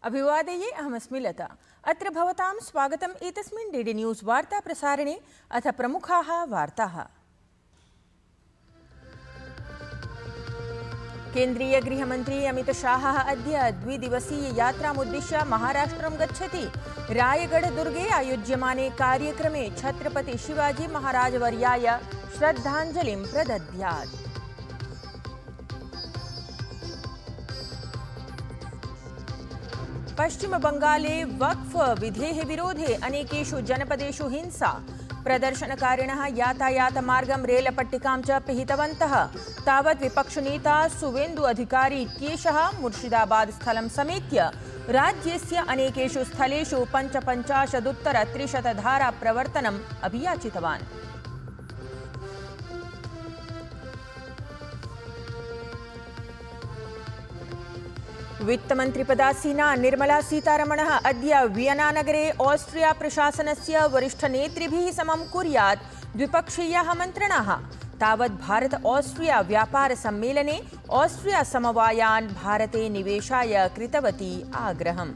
अभिवादये अहमस्मि लता। अत्र भवतां स्वागतम् एतस्मिन् डीडी न्यूज़ वार्ता प्रसारणे। अथ प्रमुखाः वार्ताः। केन्द्रीय गृहमन्त्री अमित शाहः अद्य द्विदिवसीय यात्रामुद्दिश्य महाराष्ट्रं गच्छति। रायगढ़-दुर्गे आयोज्यमाने कार्यक्रमे छत्रपति शिवाजी महाराजवर्याय श्रद्धाञ्जलिं प्रदद्यात्। पश्चिम बंगाले वक्फ विधेः विरोधे अनेकेषु जनपदेषु हिंसा। प्रदर्शनकारिणः यातायातमार्गं रेलपट्टिकां च पिहितवन्तः। तावत् विपक्षनेता सुवेन्दु अधिकारी इत्येषः मुर्शिदाबाद स्थलं समेत्य राज्यस्य अनेकेषु स्थलेषु 55 धारा प्रवर्तनम् अभियाचितवान्। वित्तमन्त्रिपदासीना निर्मला सीतारमणः अद्य वियनानगरे ऑस्ट्रिया प्रशासनस्य वरिष्ठनेतृभिः समं कुर्यात् द्विपक्षीयाः मन्त्रणाः। तावत् भारत ऑस्ट्रिया व्यापार सम्मेलने ऑस्ट्रिया समवायान् भारते निवेशाय कृतवती आग्रहम्।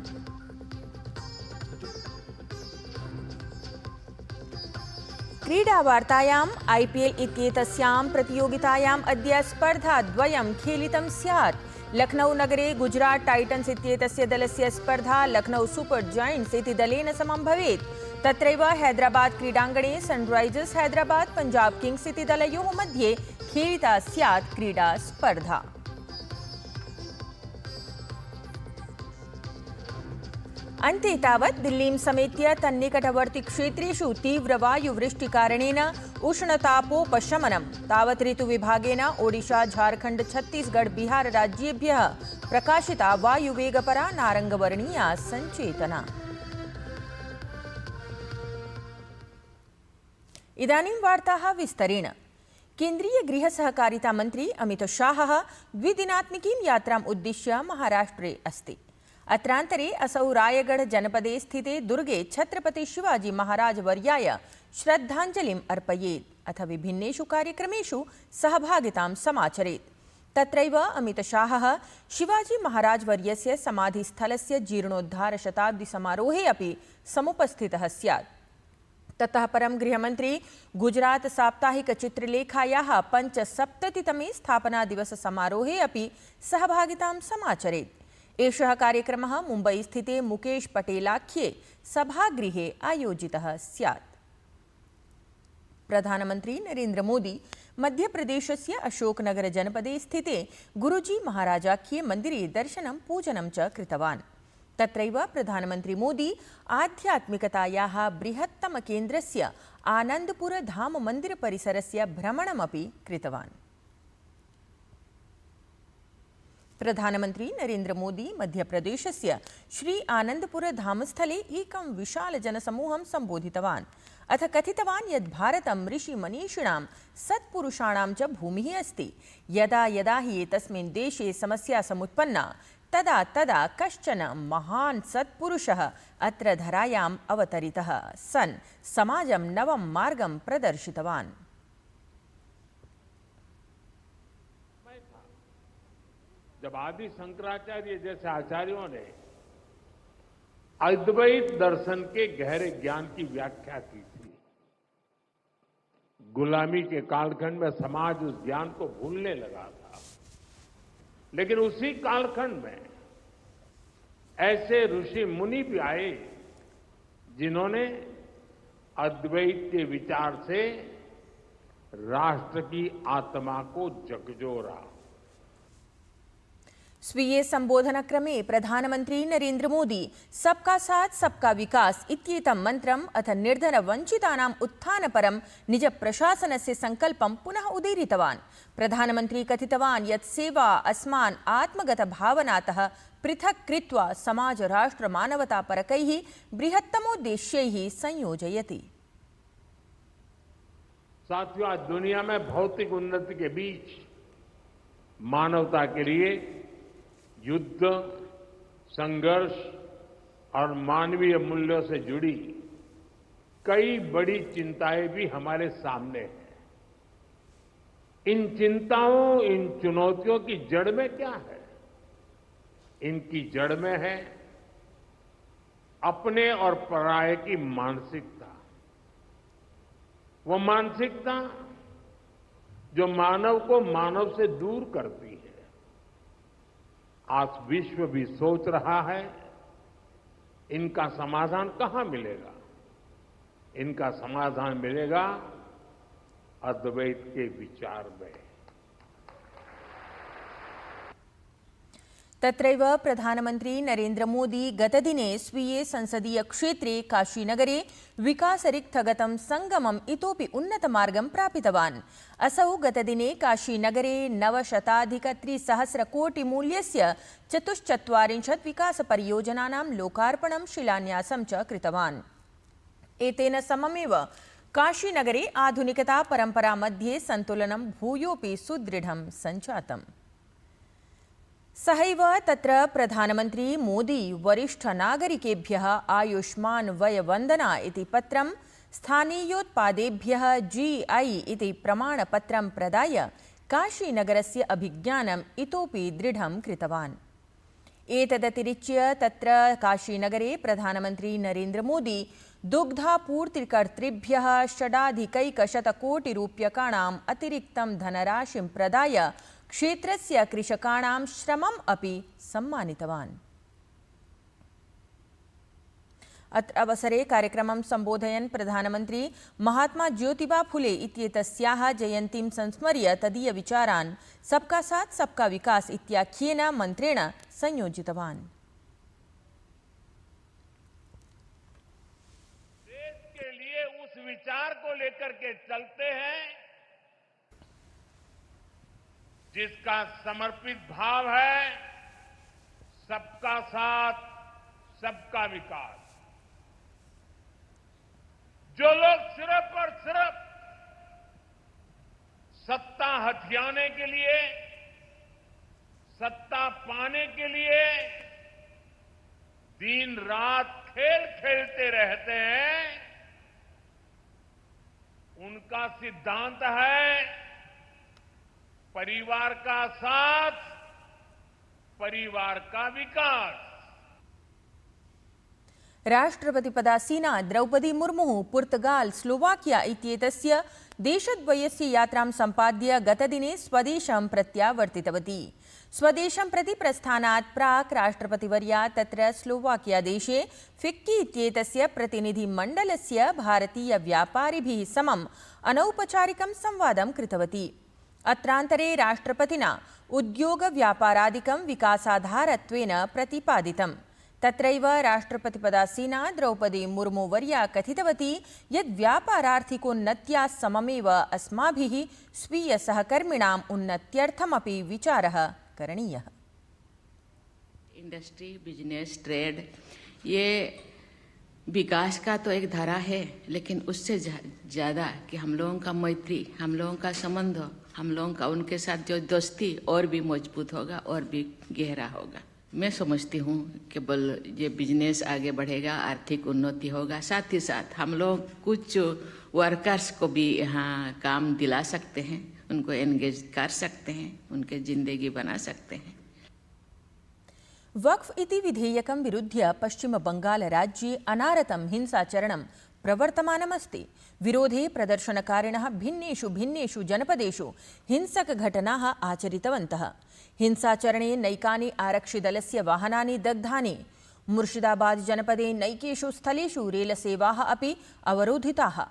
क्रीडावार्तायाम् IPL इत्येतस्यां प्रतियोगितायाम् अद्य स्पर्धाद्वयं खेलितं स्यात्। लखनऊ नगरे गुजरात टाइटन्स इत्येतस्य दलस्य स्पर्धा लखनऊ सुपर जायंट्स इति दलेन समं भवेत्। तत्रैव हैदराबाद क्रीडाङ्गणे सनराइजर्स हैदराबाद पंजाब किंग्स इति दलयोः मध्ये खेलिता स्यात् क्रीडा स्पर्धा। अन्ते तावत् दिल्लीं समेत्य तन्निकटवर्ति क्षेत्रेषु तीव्रवायुवृष्टिकारणेन उष्णतापोपशमनम्। तावत् ऋतुविभागेन ओडिशा झारखण्ड छत्तीसगढ़ बिहार राज्येभ्यः प्रकाशिता वायुवेगपरा नारङ्गवर्णीया सञ्चेतना। इदानीं वार्ताः विस्तरेण। केन्द्रीय गृह सहकारिता मन्त्री अमित शाहः द्विदिनात्मिकीं यात्राम् उद्दिश्य महाराष्ट्रे अस्ति। अत्रान्तरे असौ रायगढ़ जनपदे स्थिते दुर्गे छत्रपति शिवाजी महाराज वर्याय श्रद्धाञ्जलिम् अर्पयेत् अथ विभिन्नेषु कार्यक्रमेषु सहभागितां समाचरेत्। तत्रैव अमित शाहः शिवाजी महाराज वर्यस्य समाधिस्थलस्य जीर्णोद्धार शताब्दी समारोहे अपि समुपस्थितः स्यात्। ततः परं गृहमन्त्री गुजरात साप्ताहिक चित्रलेखायाः 75तमे स्थापना दिवस समारोहे अपि सहभागितां समाचरेत्। एषः कार्यक्रमः मुम्बई स्थिते मुकेश पटेलाख्ये सभागृहे आयोजितः स्यात्। प्रधानमन्त्री नरेन्द्र मोदी मध्यप्रदेशस्य अशोकनगर जनपदे स्थिते गुरुजी महाराजाख्ये मन्दिरे दर्शनं पूजनं च कृतवान्। तत्रैव प्रधानमन्त्री मोदी आध्यात्मिकतायाः बृहत्तमकेन्द्रस्य आनन्दपुर धाम मन्दिर परिसरस्य भ्रमणमपि कृतवान्। प्रधानमन्त्री नरेन्द्र मोदी मध्यप्रदेशस्य श्री आनन्दपुर धामस्थले एकं विशाल जनसमूहं सम्बोधितवान्। अथ कथितवान् यत् भारतं ऋषिमनीषिणां सत्पुरुषाणां च भूमिः अस्ति। यदा यदा हि एतस्मिन् देशे समस्या समुत्पन्ना तदा तदा कश्चन महान् सत्पुरुषः अत्र धरायाम् अवतरितः सन् समाजं नवं मार्गं प्रदर्शितवान्। जब आदि शंकराचार्य जैसे आचार्यों ने अद्वैत दर्शन के गहरे ज्ञान की व्याख्या की थी, गुलामी के कालखंड में समाज उस ज्ञान को भूलने लगा था। लेकिन उसी कालखंड में ऐसे ऋषि मुनि भी आए जिन्होंने अद्वैत के विचार से राष्ट्र की आत्मा को झकझोरा। स्वीये संबोधनक्रमे प्रधानमन्त्री नरेन्द्र मोदी सबका साथ सबका विकास इत्येतं मन्त्रम् अथ निर्धनवञ्चितानाम् उत्थानपरं निज प्रशासनस्य संकल्पं पुनः उदीरितवान्। प्रधानमन्त्री कथितवान् यत् सेवा अस्मान् आत्मगतभावनातः पृथक् कृत्वा समाज राष्ट्र मानवतापरकैः बृहत्तमोद्देश्यैः संयोजयति। साथियों, आज दुनिया में भौतिक उन्नति के बीच मानवता के लिए युद्ध, संघर्ष और मानवीय मूल्यों से जुड़ी कई बड़ी चिंताएं भी हमारे सामने हैं। इन चिंताओं, इन चुनौतियों की जड़ में क्या है? इनकी जड़ में है अपने और पराये की मानसिकता, वो मानसिकता जो मानव को मानव से दूर करती है। आज विश्व भी सोच रहा है इनका समाधान कहां मिलेगा। इनका समाधान मिलेगा अद्वैत के विचार में। तत्रैव प्रधानमन्त्री नरेन्द्रमोदी गतदिने स्वीये संसदीयक्षेत्रे काशीनगरे विकासरिक्थगतं संगमम् इतोपि उन्नतमार्गं प्रापितवान्। असौ गतदिने काशीनगरे 900,300,कोटिमूल्यस्य 44 विकासपरियोजनानां लोकार्पणं शिलान्यासं च कृतवान्। एतेन सममेव काशीनगरे आधुनिकता परम्परा मध्ये सन्तुलनं भूयोऽपि सुदृढं सञ्जातम्। सहैव तत्र प्रधानमन्त्री मोदी वरिष्ठनागरिकेभ्यः आयुष्मान् वयवन्दना इति पत्रं स्थानीयोत्पादेभ्यः GI इति प्रमाणपत्रं प्रदाय काशीनगरस्य अभिज्ञानम् इतोपि दृढं कृतवान्। एतदतिरिच्य तत्र काशीनगरे प्रधानमन्त्री नरेन्द्रमोदी दुग्धापूर्तिकर्तृभ्यः 6,100,कोटिरूप्यकाणाम् अतिरिक्तं धनराशिं प्रदाय क्षेत्रस्य कृषकाणां श्रमम् अपि सम्मानितवान्। अत्र अवसरे कार्यक्रमं सम्बोधयन् प्रधानमन्त्री महात्मा ज्योतिबा फुले इत्येतस्याः जयन्तीं संस्मर्य तदीयविचारान् सबका साथ सबका विकास इत्याख्येन मन्त्रेण संयोजितवान्। देश के लिए उस विचार को लेकर के चलते हैं जिसका समर्पित भाव है सबका साथ सबका विकास। जो लोग सिर्फ और सिर्फ सत्ता हथियाने के लिए, सत्ता पाने के लिए दिन रात खेल खेलते रहते हैं, उनका सिद्धांत है परिवार का साथ, परिवार का विकास। राष्ट्रपतिपदासीना द्रौपदी मुर्मुः पुर्तगाल स्लोवाकिया इत्येतस्य देशद्वयस्य यात्रां सम्पाद्य गतदिने स्वदेशं प्रत्यावर्तितवती। स्वदेशं प्रति प्रस्थानात् प्राक् राष्ट्रपतिवर्या तत्र स्लोवाकिया देशे फिक्की इत्येतस्य प्रतिनिधिमण्डलस्य भारतीयव्यापारिभिः समम् अनौपचारिकं संवादं कृतवती। अत्रान्तरे राष्ट्रपतिना उद्योगव्यापारादिकं विकासाधारत्वेन प्रतिपादितम्। तत्रैव राष्ट्रपतिपदासीना द्रौपदी मुर्मुवर्या कथितवती यत् व्यापारार्थिकोन्नत्या सममेव अस्माभिः स्वीयसहकर्मिणाम् उन्नत्यर्थमपि विचारः करणीयः। इंडस्ट्री, बिजनेस, ट्रेड ये विकास का तो एक धारा है, लेकिन उससे ज्यादा कि हम लोगों का मैत्री, हम लोगों का संबंध, हम लोगों का उनके साथ जो दोस्ती और भी मजबूत होगा और भी गहरा होगा। मैं समझती हूँ केवल ये बिजनेस आगे बढ़ेगा, आर्थिक उन्नति होगा, साथ ही साथ हम लोग कुछ वर्कर्स को भी यहाँ काम दिला सकते हैं, उनको एंगेज कर सकते हैं, उनके जिंदगी बना सकते हैं। वक्फ इति विधेयकं विरुध्य पश्चिमबंगालराज्ये अनारतं हिंसाचरणं प्रवर्तमानमस्ति। विरोधे प्रदर्शनकारिणः भिन्नेषु जनपदेषु हिंसकघटनाः आचरितवन्तः। हिंसाचरणे नैकानि आरक्षिदलस्य वाहनानि दग्धानि। मुर्शिदाबाद जनपदे नैकेषु स्थलेषु रेलसेवाः अपि अवरोधिताः।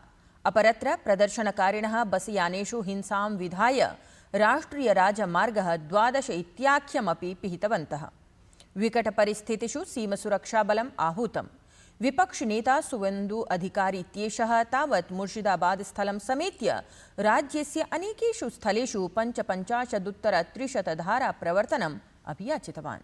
अपरत्र प्रदर्शनकारिणः बसयानेषु हिंसां विधाय राष्ट्रियराजमार्गः 12 इत्याख्यमपि पिहितवन्तः। विकटपरिस्थितिषु सीमसुरक्षाबलम् आहूतम्। विपक्षनेता सुवेन्दु अधिकारी इत्येषः तावत् मुर्शिदाबाद स्थलं समेत्य राज्यस्य अनेकेषु स्थलेषु 55 धारा प्रवर्तनम् अभियाचितवान्।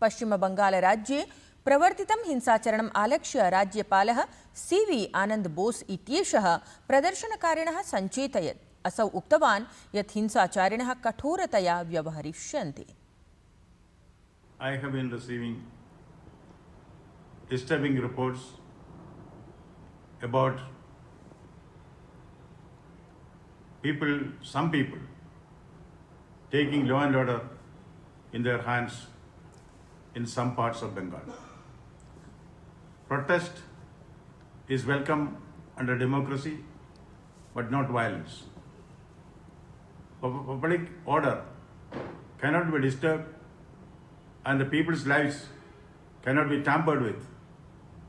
पश्चिमबंगालराज्ये प्रवर्तितं हिंसाचरणम् आलक्ष्य राज्यपालः CV आनंद बोस इत्येषः प्रदर्शनकारिणः सञ्चेतयत्। असौ उक्तवान् यत् हिंसाचारिणः कठोरतया व्यवहरिष्यन्ति। I have been receiving disturbing reports about some people taking law and order in their hands in some parts of Bengal. protest is welcome under democracy, but not violence. Public order cannot be disturbed, and the people's lives cannot be tampered with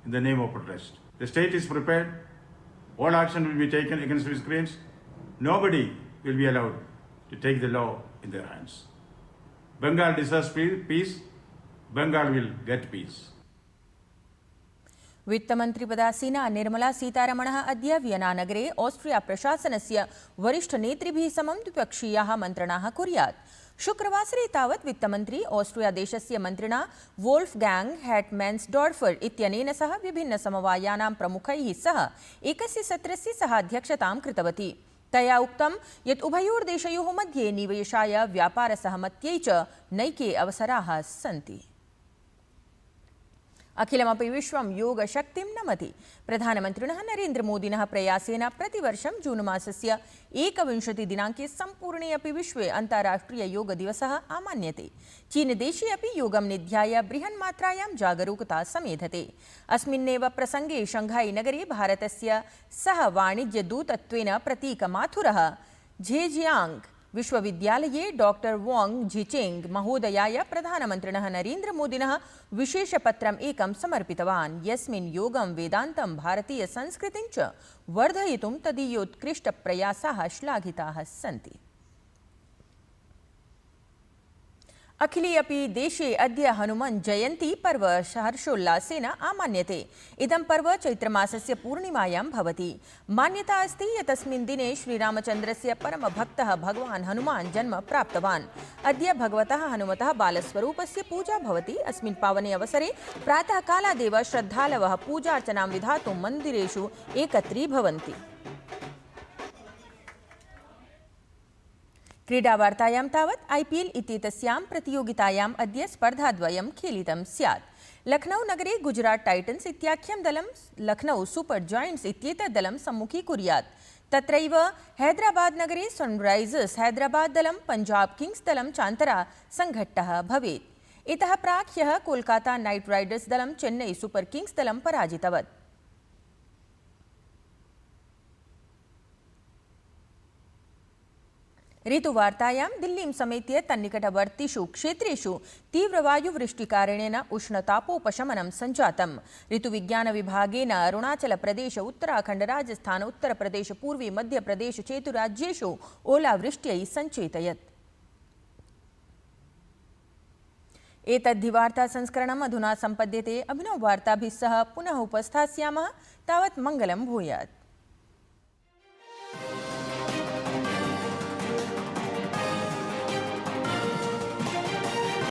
in the name of protest. The state is prepared. All action will be taken against miscreants. Nobody will be allowed to take the law in their hands. Bengal deserves peace. Bengal will get peace. वित्तमन्त्रिपदासीना Nirmala सीतारमणः अद्य वियनानगरे Austria प्रशासनस्य वरिष्ठनेतृभिः समं द्विपक्षीयाः मन्त्रणाः कुर्यात्। शुक्रवासरे तावत् वित्तमन्त्री Austria देशस्य मन्त्रिणा वोल्फ्गाङ्ग् हेट्मेन्स्डोर्फर् इत्यनेन सह विभिन्नसमवायानां प्रमुखैः सह एकस्य सत्रस्य सह अध्यक्षतां कृतवती। तया उक्तं यत् उभयोर्देशयोः मध्ये निवेशाय व्यापारसहमत्यै च नैके अवसराः सन्ति। अखिलमपि विश्वं योगशक्तिं नमति। प्रधानमन्त्रिणः नरेन्द्रमोदिनः प्रयासेन प्रतिवर्षं जून मासस्य 21 दिनाङ्के सम्पूर्णे अपि विश्वे अन्ताराष्ट्रिययोगदिवसः आमान्यते। चीनदेशे अपि योगं निध्याय बृहन्मात्रायां जागरूकता समेधते। अस्मिन्नेव प्रसङ्गे शङ्घाई नगरे भारतस्य सह वाणिज्यदूतत्वेन प्रतीकमाथुरः झेजियांग् विश्वविद्यालये डॉक्टर वांग झिचेंग महोदयाय प्रधानमन्त्रिणः नरेन्द्रमोदिनः विशेषपत्रम् एकं समर्पितवान्, यस्मिन् योगं वेदान्तं भारतीयसंस्कृतिं च वर्धयितुं तदीयोत्कृष्टप्रयासाः श्लाघिताः सन्ति। अखिले अपि देशे अद्य हनुमन् जयन्ती पर्व हर्षोल्लासेन आमान्यते। इदं पर्व चैत्रमासस्य पूर्णिमायां भवति। मान्यता अस्ति यत् अस्मिन् दिने श्रीरामचन्द्रस्य परमभक्तः भगवान् हनुमान् जन्म प्राप्तवान्। अद्य भगवतः हनुमतः बालस्वरूपस्य पूजा भवति। अस्मिन् पावने अवसरे प्रातःकालादेव श्रद्धालवः पूजार्चनां विधातुं मन्दिरेषु एकत्रीभवन्ति। क्रीडावार्तायां तावत् IPL इत्येतस्यां प्रतियोगितायाम् अद्य स्पर्धाद्वयं खेलितं स्यात्। लखनऊ नगरे गुजरात टाइटन्स् इत्याख्यं दलं लखनऊ सुपर जायंट्स् इत्येतत् दलं सम्मुखीकुर्यात्। तत्रैव हैदराबाद नगरे सनराइजर्स् हैदराबाद दलं पंजाब किंग्स् दलं चान्तरा संघट्टः भवेत्। इतः प्राक् ह्यः कोलकाता नाइट राइडर्स् दलं चेन्नई सुपर किंग्स् दलं पराजितवत्। ऋतुवार्तायां दिल्लीं समेत्य तन्निकटवर्तिषु क्षेत्रेषु तीव्रवायुवृष्टिकारणेन उष्णतापोपशमनं सञ्जातम्। ऋतुविज्ञानविभागेन अरुणाचलप्रदेश, उत्तराखण्ड, राजस्थान, उत्तरप्रदेश, पूर्वी मध्यप्रदेश चेतुराज्येषु ओलावृष्ट्यै सञ्चेतयत्। एतद्धि वार्तासंस्करणम् अधुना सम्पद्यते। अभिनववार्ताभिः सह पुनः उपस्थास्यामः। तावत् मङ्गलं भूयात्।